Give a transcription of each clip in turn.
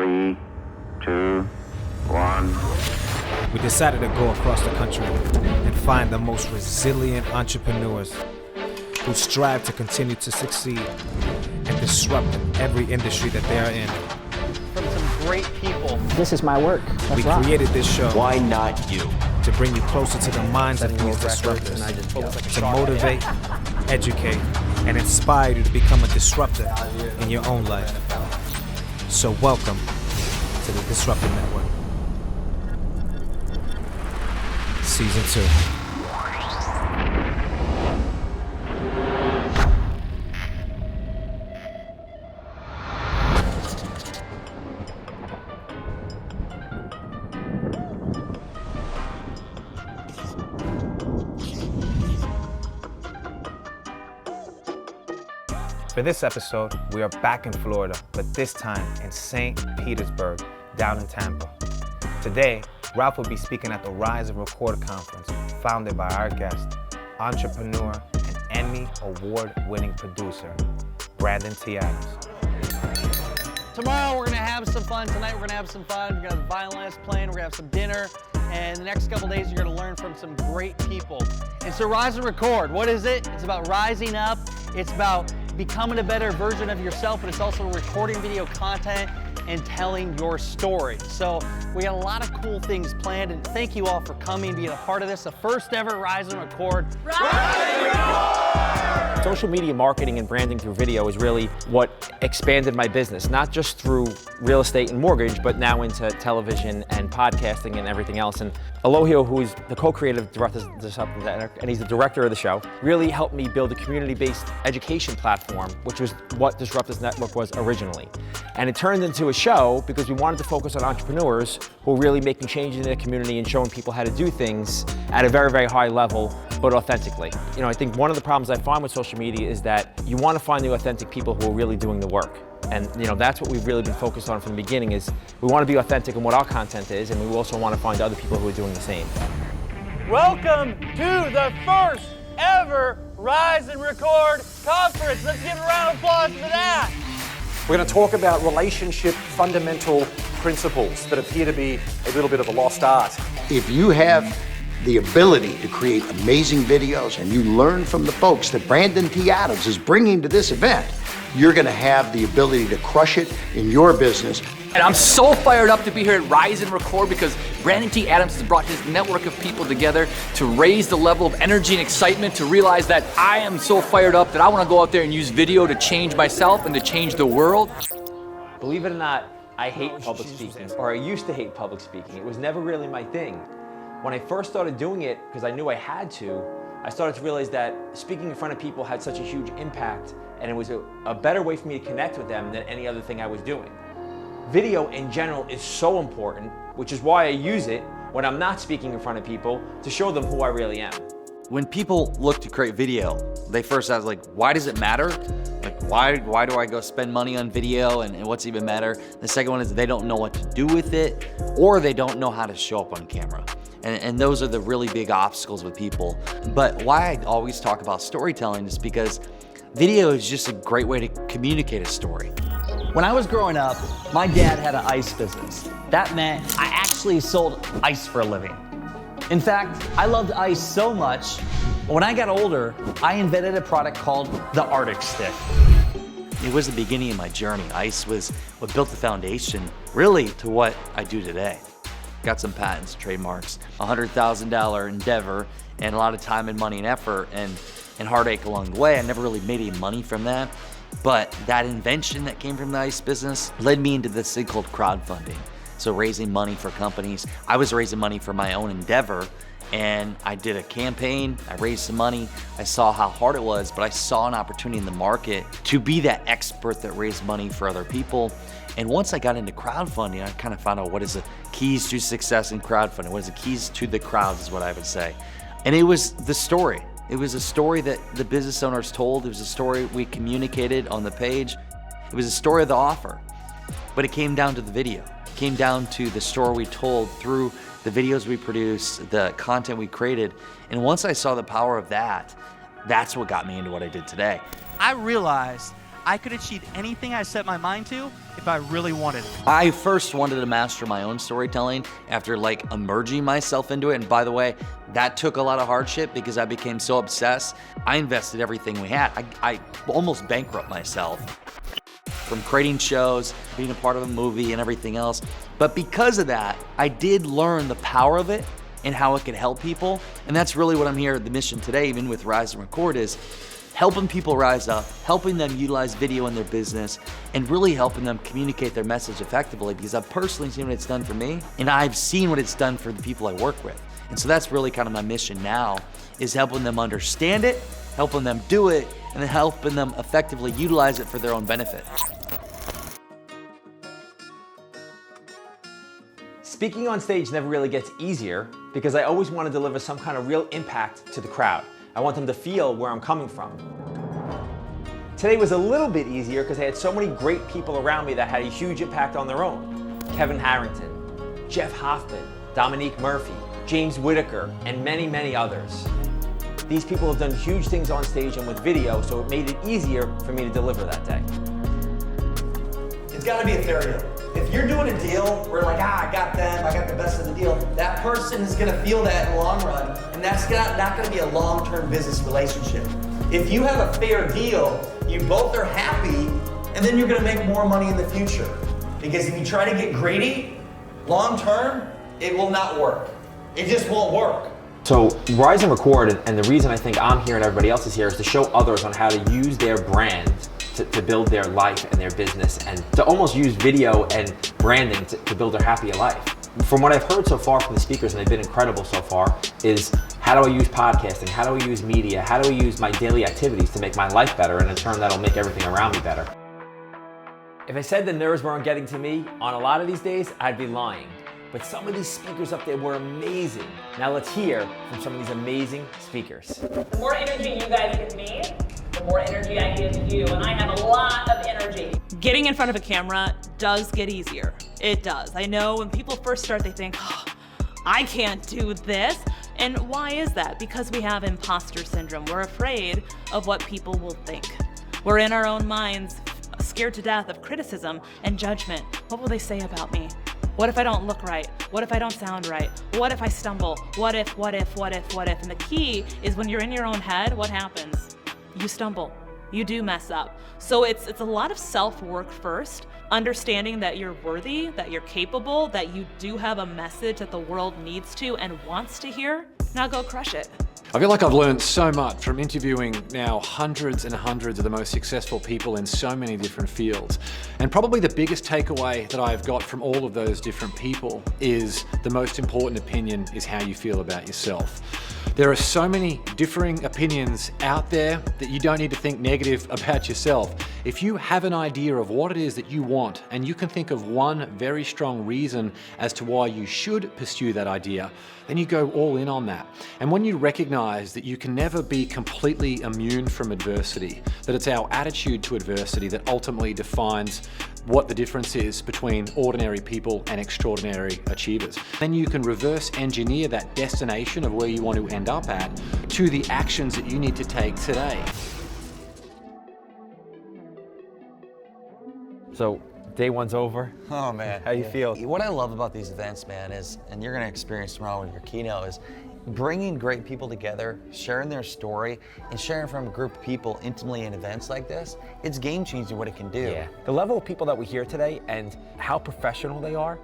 3, 2, 1. We decided to go across the country and find the most resilient entrepreneurs who strive to continue to succeed and disrupt every industry that they are in. From some great people. This is my work. We created this show. Why not you? To bring you closer to the minds of these disruptors, to motivate, educate, and inspire you to become a disruptor in your own life. So welcome to the Disruptors Network. Season 2. For this episode, we are back in Florida, but this time in St. Petersburg, down in Tampa. Today, Ralph will be speaking at the Rise and Record conference, founded by our guest, entrepreneur and Emmy Award-Winning Producer, Brandon T. Adams. Tomorrow we're gonna have some fun. Tonight we're gonna have some fun. We're gonna have a violinist playing. We're gonna have some dinner. And the next couple days you're gonna learn from some great people. And so Rise and Record, what is it? It's about rising up. It's about becoming a better version of yourself, but it's also recording video content and telling your story. So we got a lot of cool things planned, and thank you all for coming, being a part of this, the first ever Rise and Record. Rise and Record! Social media marketing and branding through video is really what expanded my business, not just through real estate and mortgage, but now into television and podcasting and everything else. And Elohio, who is the co-creator of Disruptors Network, and he's the director of the show, really helped me build a community-based education platform, which was what Disruptors Network was originally. And it turned into a show because we wanted to focus on entrepreneurs who are really making changes in their community and showing people how to do things at a very, very high level, but authentically. You know, I think one of the problems I find with social media is that you want to find the authentic people who are really doing the work. And you know, that's what we've really been focused on from the beginning, is we want to be authentic in what our content is, and we also want to find other people who are doing the same. Welcome to the first ever Rise and Record conference. Let's give a round of applause for that. We're going to talk about relationship fundamental principles that appear to be a little bit of a lost art. If you have the ability to create amazing videos and you learn from the folks that Brandon T. Adams is bringing to this event, you're going to have the ability to crush it in your business. And I'm so fired up to be here at Rise and Record because Brandon T. Adams has brought his network of people together to raise the level of energy and excitement, to realize that I am so fired up that I want to go out there and use video to change myself and to change the world. Believe it or not, I hate public speaking, or I used to hate public speaking. It was never really my thing. When I first started doing it, because I knew I had to, I started to realize that speaking in front of people had such a huge impact, and it was a better way for me to connect with them than any other thing I was doing. Video in general is so important, which is why I use it when I'm not speaking in front of people to show them who I really am. When people look to create video, they first ask, like, why does it matter? Like, why do I go spend money on video, and what's even matter? The second one is they don't know what to do with it, or they don't know how to show up on camera. And those are the really big obstacles with people. But why I always talk about storytelling is because video is just a great way to communicate a story. When I was growing up, my dad had an ice business. That meant I actually sold ice for a living. In fact, I loved ice so much, when I got older, I invented a product called the Arctic Stick. It was the beginning of my journey. Ice was what built the foundation, really, to what I do today. Got some patents, trademarks, $100,000 endeavor, and a lot of time and money and effort and heartache along the way. I never really made any money from that, but that invention that came from the ice business led me into this thing called crowdfunding. So raising money for companies. I was raising money for my own endeavor, and I did a campaign, I raised some money, I saw how hard it was, but I saw an opportunity in the market to be that expert that raised money for other people. And once I got into crowdfunding, I kind of found out what is the keys to success in crowdfunding, what is the keys to the crowds is what I would say. And it was the story. It was a story that the business owners told. It was a story we communicated on the page. It was a story of the offer, but it came down to the video. It came down to the story we told through the videos we produced, the content we created. And once I saw the power of that, that's what got me into what I did today. I realized I could achieve anything I set my mind to if I really wanted it. I first wanted to master my own storytelling after like immersing myself into it. And by the way, that took a lot of hardship because I became so obsessed. I invested everything we had. I almost bankrupt myself from creating shows, being a part of a movie and everything else. But because of that, I did learn the power of it and how it could help people. And that's really what I'm here, the mission today, even with Rise and Record, is helping people rise up, helping them utilize video in their business, and really helping them communicate their message effectively, because I've personally seen what it's done for me, and I've seen what it's done for the people I work with. And so that's really kind of my mission now, is helping them understand it, helping them do it, and then helping them effectively utilize it for their own benefit. Speaking on stage never really gets easier because I always want to deliver some kind of real impact to the crowd. I want them to feel where I'm coming from. Today was a little bit easier because I had so many great people around me that had a huge impact on their own. Kevin Harrington, Jeff Hoffman, Dominique Murphy, James Whitaker, and many, many others. These people have done huge things on stage and with video, so it made it easier for me to deliver that day. It's got to be a fair deal. If you're doing a deal where like, I got them, I got the best of the deal, that person is going to feel that in the long run, and that's not going to be a long-term business relationship. If you have a fair deal, you both are happy, and then you're going to make more money in the future. Because if you try to get greedy, long-term, it will not work. It just won't work. So Rise and Record, and the reason I think I'm here and everybody else is here, is to show others on how to use their brand to build their life and their business, and to almost use video and branding to build a happier life. From what I've heard so far from the speakers, and they've been incredible so far, is how do I use podcasting? How do I use media? How do I use my daily activities to make my life better, and in turn that'll make everything around me better? If I said the nerves weren't getting to me on a lot of these days, I'd be lying. But some of these speakers up there were amazing. Now let's hear from some of these amazing speakers. The more energy you guys give me, the more energy I give you, and I have a lot of energy. Getting in front of a camera does get easier. It does. I know when people first start, they think, oh, I can't do this. And why is that? Because we have imposter syndrome. We're afraid of what people will think. We're in our own minds, scared to death of criticism and judgment. What will they say about me? What if I don't look right? What if I don't sound right? What if I stumble? What if? And the key is when you're in your own head, what happens? You stumble. You do mess up. So it's a lot of self-work first, understanding that you're worthy, that you're capable, that you do have a message that the world needs to and wants to hear. Now go crush it. I feel like I've learned so much from interviewing now hundreds and hundreds of the most successful people in so many different fields. And probably the biggest takeaway that I've got from all of those different people is the most important opinion is how you feel about yourself. There are so many differing opinions out there that you don't need to think negative about yourself. If you have an idea of what it is that you want, and you can think of one very strong reason as to why you should pursue that idea, then you go all in on that. And when you recognize that you can never be completely immune from adversity, that it's our attitude to adversity that ultimately defines what the difference is between ordinary people and extraordinary achievers. Then you can reverse engineer that destination of where you want to end up at to the actions that you need to take today. So day one's over. Oh man. How you feel? What I love about these events, man, is, and you're gonna experience tomorrow with your keynote, is bringing great people together, sharing their story, and sharing from a group of people intimately in events like this. It's game changing what it can do. Yeah. The level of people that we hear today and how professional they are,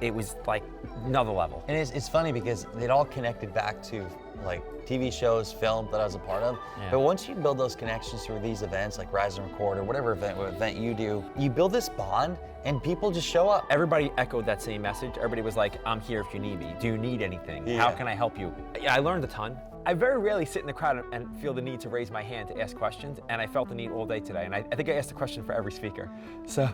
it was like another level. And it's funny because it all connected back to like TV shows, film that I was a part of. Yeah. But once you build those connections through these events like Rise and Record or whatever event you do, you build this bond and people just show up. Everybody echoed that same message. Everybody was like, I'm here if you need me. Do you need anything? Yeah. How can I help you? Yeah, I learned a ton. I very rarely sit in the crowd and feel the need to raise my hand to ask questions, and I felt the need all day today, and I think I asked a question for every speaker. So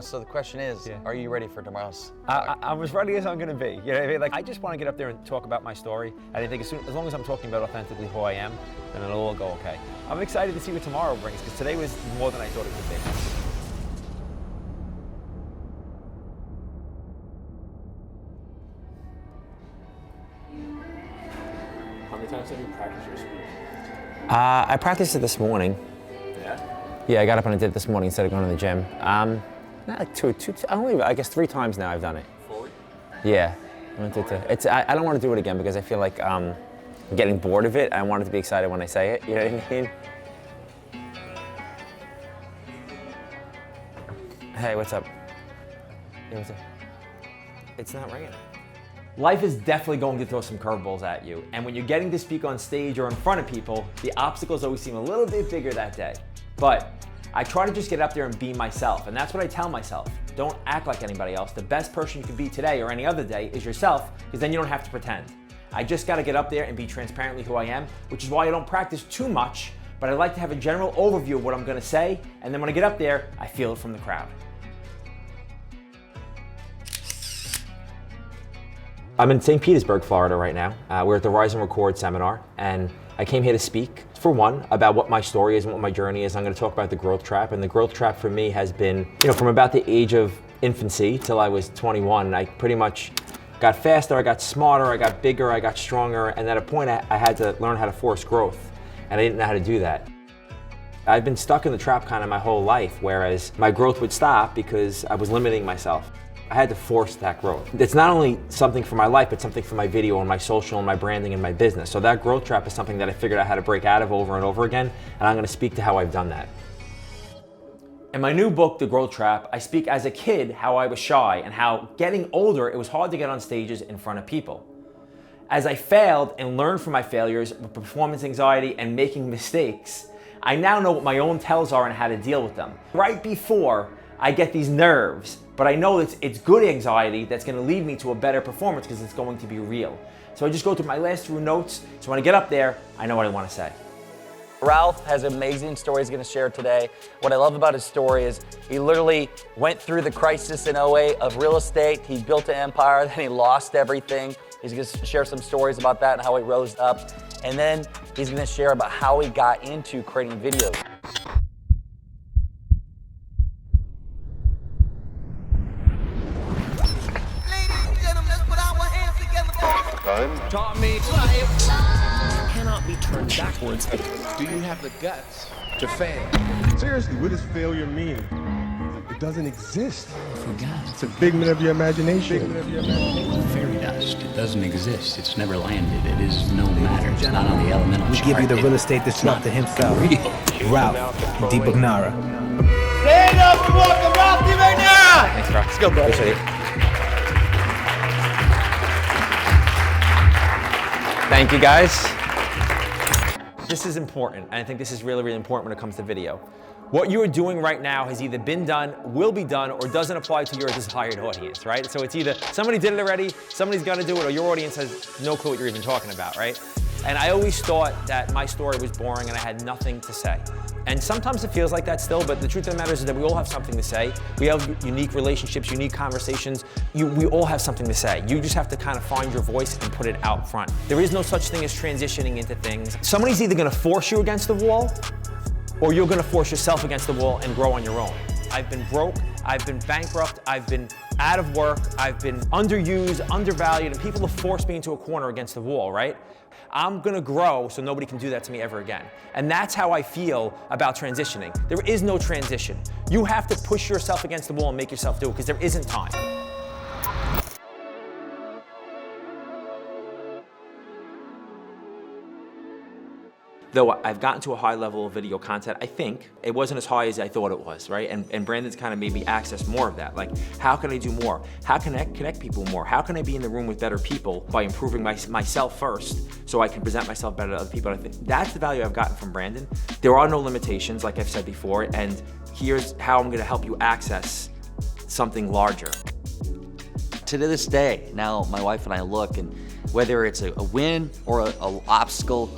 So the question is, are you ready for tomorrow's? I'm as ready as I'm gonna be. You know what I mean? Like, I just want to get up there and talk about my story, and I think as long as I'm talking about authentically who I am, then it'll all go okay. I'm excited to see what tomorrow brings, because today was more than I thought it would be. How many times have you practiced your speech? I practiced it this morning. Yeah? Yeah, I got up and I did it this morning instead of going to the gym. Not like I guess 3 times now I've done it. Fully? Yeah. I don't want to do it again because I feel like I'm getting bored of it. I want it to be excited when I say it, you know what I mean? Hey, what's up? Hey, what's up? It's not raining. Life is definitely going to throw some curveballs at you, and when you're getting to speak on stage or in front of people, the obstacles always seem a little bit bigger that day. But I try to just get up there and be myself, and that's what I tell myself. Don't act like anybody else. The best person you can be today or any other day is yourself, because then you don't have to pretend. I just gotta get up there and be transparently who I am, which is why I don't practice too much, but I like to have a general overview of what I'm gonna say, and then when I get up there, I feel it from the crowd. I'm in St. Petersburg, Florida right now. We're at the Rise and Record seminar, and I came here to speak, for one, about what my story is and what my journey is. I'm gonna talk about the growth trap, and the growth trap for me has been, from about the age of infancy till I was 21, I pretty much got faster, I got smarter, I got bigger, I got stronger, and at a point I had to learn how to force growth, and I didn't know how to do that. I've been stuck in the trap kind of my whole life, whereas my growth would stop because I was limiting myself. I had to force that growth. It's not only something for my life, but something for my video and my social and my branding and my business. So that growth trap is something that I figured out how to break out of over and over again, and I'm gonna speak to how I've done that. In my new book, The Growth Trap, I speak as a kid how I was shy and how getting older, it was hard to get on stages in front of people. As I failed and learned from my failures with performance anxiety and making mistakes, I now know what my own tells are and how to deal with them. Right before I get these nerves, but I know it's good anxiety that's gonna lead me to a better performance because it's going to be real. So I just go through my last few notes, so when I get up there, I know what I wanna say. Ralph has an amazing story he's gonna share today. What I love about his story is he literally went through the crisis in 08 of real estate. He built an empire, then he lost everything. He's gonna share some stories about that and how he rose up. And then he's gonna share about how he got into creating videos. Taught me cannot be turned backwards. Do you have the guts to fail? Seriously, what does failure mean? It doesn't exist. It's a figment of your imagination. Fairy dust. It doesn't exist. It's never landed. It is no matter. It's not on the elemental chart. We give you the real estate disruptor himself, Ralph DiBugnara. Stand up and welcome Ralph DiBugnara! Thanks, Ralph. Let's go, bro. Appreciate it. Thank you, guys. This is important, and I think this is really, really important when it comes to video. What you are doing right now has either been done, will be done, or doesn't apply to your desired audience, right? So it's either somebody did it already, somebody's gonna do it, or your audience has no clue what you're even talking about, right? And I always thought that my story was boring and I had nothing to say. And sometimes it feels like that still, but the truth of the matter is that we all have something to say. We have unique relationships, unique conversations. We all have something to say. You just have to kind of find your voice and put it out front. There is no such thing as transitioning into things. Somebody's either gonna force you against the wall, or you're gonna force yourself against the wall and grow on your own. I've been broke, I've been bankrupt, I've been out of work, I've been underused, undervalued, and people have forced me into a corner against the wall, right? I'm gonna grow so nobody can do that to me ever again. And that's how I feel about transitioning. There is no transition. You have to push yourself against the wall and make yourself do it because there isn't time. Though I've gotten to a high level of video content, I think it wasn't as high as I thought it was, right? And Brandon's kind of made me access more of that. Like, how can I do more? How can I connect people more? How can I be in the room with better people by improving myself first so I can present myself better to other people? I think that's the value I've gotten from Brandon. There are no limitations, like I've said before, and here's how I'm gonna help you access something larger. To this day, now my wife and I look, and whether it's a win or an obstacle,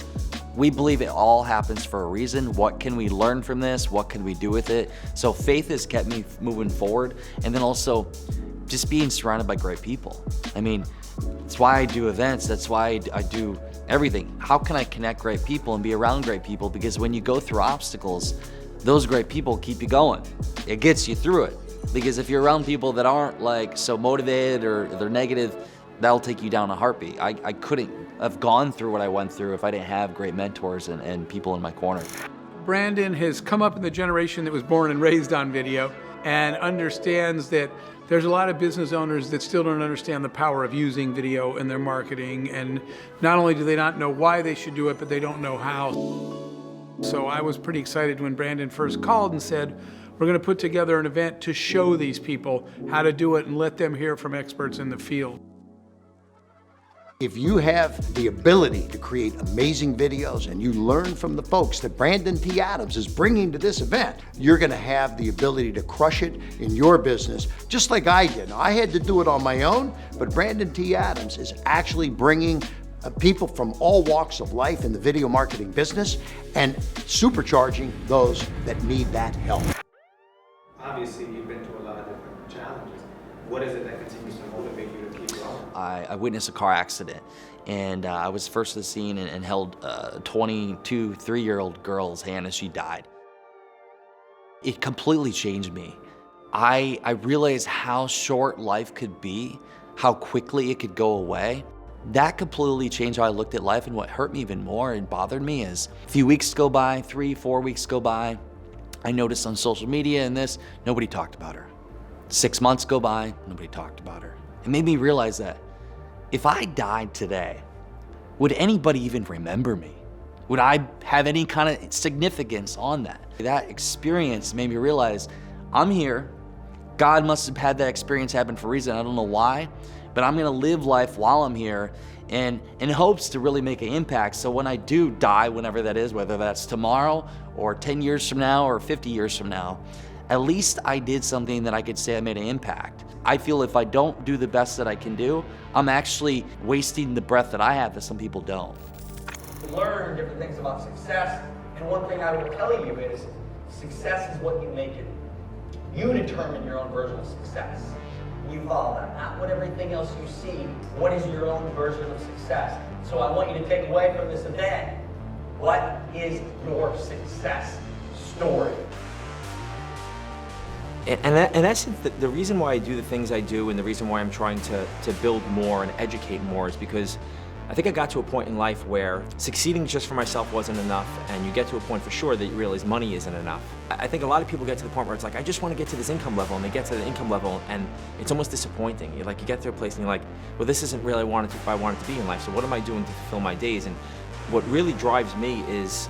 we believe it all happens for a reason. What can we learn from this? What can we do with it? So faith has kept me moving forward. And then also just being surrounded by great people. I mean, that's why I do events. That's why I do everything. How can I connect great people and be around great people? Because when you go through obstacles, those great people keep you going. It gets you through it. Because if you're around people that aren't like so motivated or they're negative, that'll take you down a heartbeat. I couldn't have gone through what I went through if I didn't have great mentors and people in my corner. Brandon has come up in the generation that was born and raised on video and understands that there's a lot of business owners that still don't understand the power of using video in their marketing, and not only do they not know why they should do it, but they don't know how. So I was pretty excited when Brandon first called and said, we're going to put together an event to show these people how to do it and let them hear from experts in the field. If you have the ability to create amazing videos and you learn from the folks that Brandon T. Adams is bringing to this event, you're going to have the ability to crush it in your business, just like I did. I had to do it on my own, but Brandon T. Adams is actually bringing people from all walks of life in the video marketing business and supercharging those that need that help. Obviously, you've been through a lot of different challenges. What is it that continues to motivate you to keep going? I witnessed a car accident, and I was first to the scene and held a 23-year-old girl's hand as she died. It completely changed me. I realized how short life could be, how quickly it could go away. That completely changed how I looked at life, and what hurt me even more and bothered me is a few weeks go by, 3-4 weeks go by, I noticed on social media and this, nobody talked about her. 6 months go by, nobody talked about her. It made me realize that if I died today, would anybody even remember me? Would I have any kind of significance on that? That experience made me realize I'm here. God must have had that experience happen for a reason. I don't know why, but I'm gonna live life while I'm here and in hopes to really make an impact. So when I do die, whenever that is, whether that's tomorrow or 10 years from now or 50 years from now, at least I did something that I could say I made an impact. I feel if I don't do the best that I can do, I'm actually wasting the breath that I have that some people don't. Learn different things about success, and one thing I will tell you is success is what you make it. You determine your own version of success. You follow that, not what everything else you see. What is your own version of success? So I want you to take away from this event, what is your success story? And in essence, the reason why I do the things I do and the reason why I'm trying to build more and educate more is because I think I got to a point in life where succeeding just for myself wasn't enough, and you get to a point for sure that you realize money isn't enough. I think a lot of people get to the point where it's like, I just want to get to this income level, and they get to the income level and it's almost disappointing. You get to a place and you're like, well, this isn't really what I wanted to be in life, so what am I doing to fulfill my days? And what really drives me is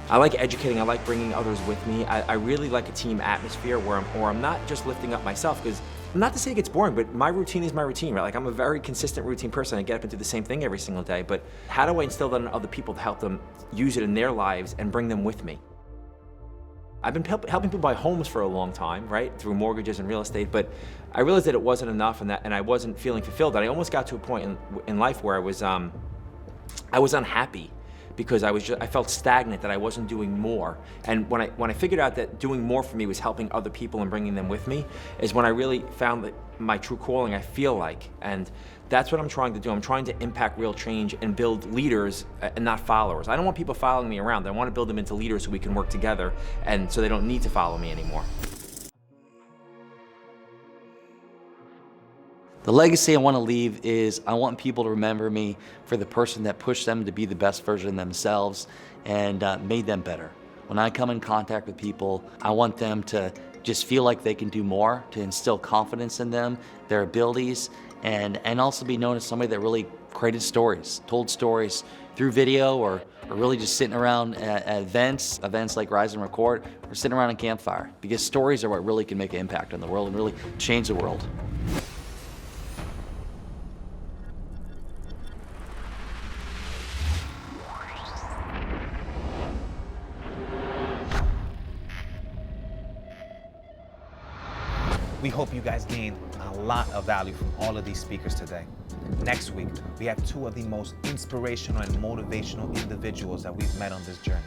I like educating, I like bringing others with me. I really like a team atmosphere where I'm not just lifting up myself, because not to say it gets boring, but my routine is my routine, right? Like, I'm a very consistent routine person. I get up and do the same thing every single day, but how do I instill that in other people to help them use it in their lives and bring them with me? I've been helping people buy homes for a long time, right? Through mortgages and real estate, but I realized that it wasn't enough and I wasn't feeling fulfilled. And I almost got to a point in life where I was unhappy, because I felt stagnant, that I wasn't doing more. And when I figured out that doing more for me was helping other people and bringing them with me, is when I really found that my true calling, I feel like. And that's what I'm trying to do. I'm trying to impact real change and build leaders and not followers. I don't want people following me around. I want to build them into leaders so we can work together, and so they don't need to follow me anymore. The legacy I want to leave is I want people to remember me for the person that pushed them to be the best version of themselves and made them better. When I come in contact with people, I want them to just feel like they can do more, to instill confidence in them, their abilities, and also be known as somebody that really created stories, told stories through video or really just sitting around at events like Rise and Record, or sitting around a campfire, because stories are what really can make an impact on the world and really change the world. We hope you guys gained a lot of value from all of these speakers today. Next week, we have two of the most inspirational and motivational individuals that we've met on this journey.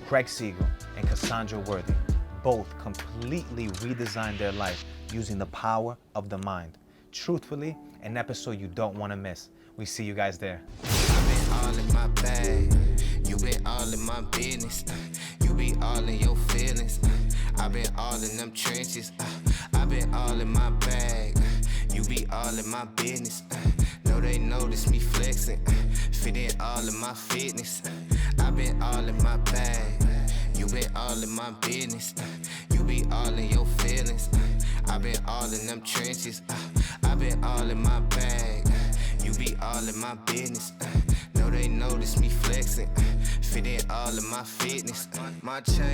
Craig Siegel and Cassandra Worthy both completely redesigned their life using the power of the mind. Truthfully, an episode you don't want to miss. We see you guys there. I've been all in my bag. You been all in my business. You be all in your feelings. I've been all in them trenches. I've been all in my bag. You be all in my business. No, they notice me flexing. Fit in all in my fitness. I've been all in my bag. You You been all in my business. You be all in your feelings. I been all in them trenches. I been all in my bag. You be all in my business. Know they notice me flexing. Fit in all of my fitness. My chain.